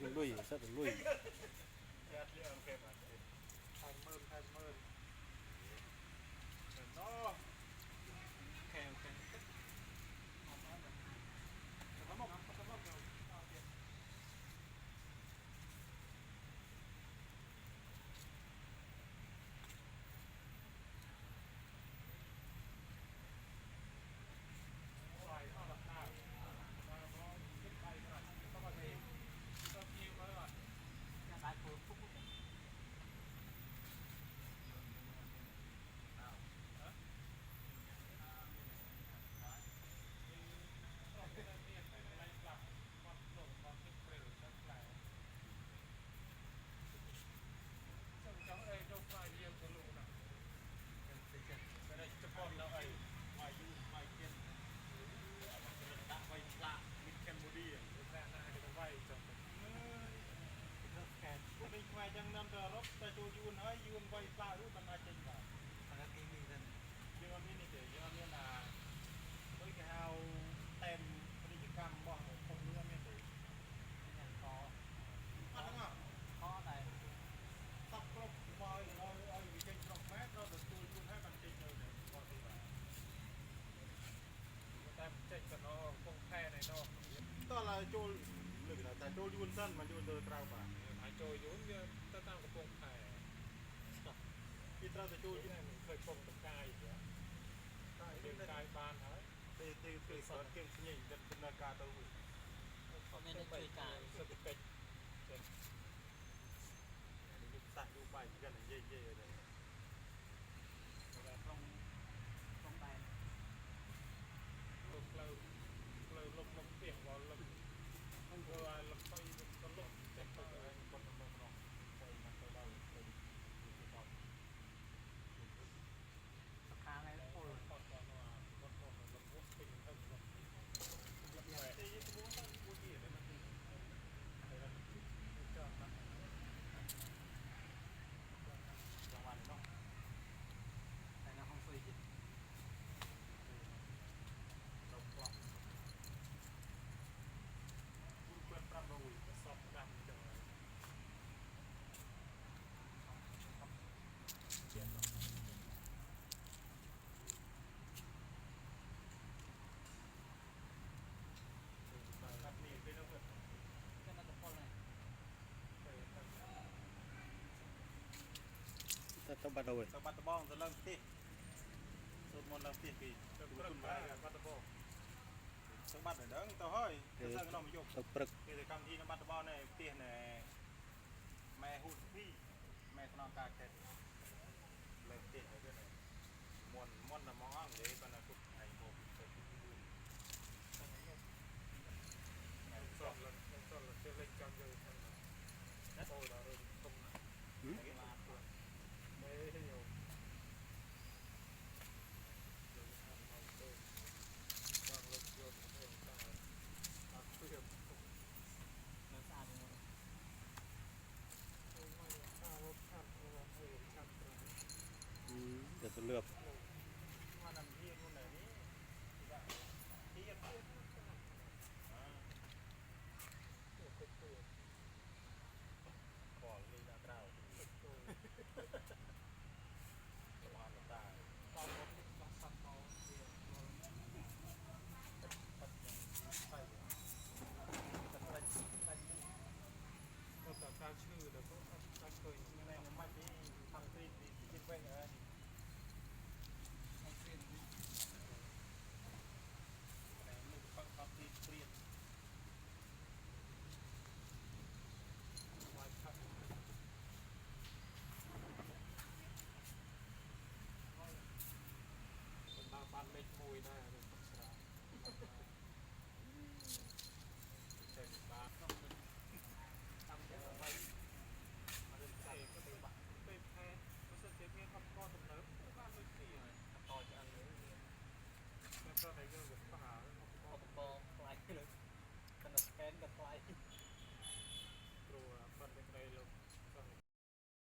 มันลุยสัตว์มันลุยแค่เรื่องเก็บอ่ะไทยเมินเนาะแข่งเอามาเลยกระบอกเดียวเอาเดียวใส่เอาหลักหน้ามาพอขึ้นไปหน่อยต้องมาเองต้องคิวมาเลยจะตายปุ๊บtrong đây đâu phải nhiều cái lũ nào cái này cho con đâu ấy vài du vài kiên đã vài lạ mình Cambodia ra cái nó vay cho rất kẹt mình vay trong năm tờ lốc ta cho yun ấy yun vay lạ rút năm nay trên vào thằng cái kia mình nhưng mà mình để cho nên là với cái hao tem cái cái cam bỏ không nữa mình để khó ăn đúng không khó này tóc lốc bòi ơi trên trọc mát rồi được tôi luôn hết bằng trên rồi để bỏ đi vào ta trên cho nó không khe này đâu đó là trôi lực là ta trôi luôn sân mà trôi từ trao vào phải trôi vốn ta tăng cái phong khe khi trao ta trôi này mình khơi phong được cài gì đó cài ban hết từ sớm kiếm nhìn dân là ca tàu không nên chơi cài sơ kịch tạiดูไปกันเย่ๆเลยตรงไปลมเปียกวอลลมมันก็ลมไปก็ลมเจ็บไปคนลมน้องไปมันก็เล่าเป็นอยู่ตอนสักครั้งไงแล้วโอ้ยตอนว่าลมวุ้นเป็นเท่าลมแต่ยี่สิบวันวุ้นยี่เลยมันเป็นอะไรกันเจ้าครับจังหวะนี้เนาะแต่ในห้องซุยจิตเรากลับคุณควรปรับตัวจะสอบดำจังเลยเจียนเนาะแบบนี้เป็นเอาเกิดจะมาจะพอเลยตะบัดเอาไว้สะบัดตะบ้องจะเริ่มตีสูตรมนต์เริ่มตีปีจะดูคุณได้บัดตะบ้องสะบัดเด้อตัวเฮ้ยจะเสริมน้องมายกตะปรึกกิจกรรมที่น้ำบัดตะบ้องเนี่ยตีเนี่ยแม่หุ่นพี่แม่ขนมกาเก็ตเริ่มตีไปด้วยมนต์น้ำมองเลยตอนนั้นทุก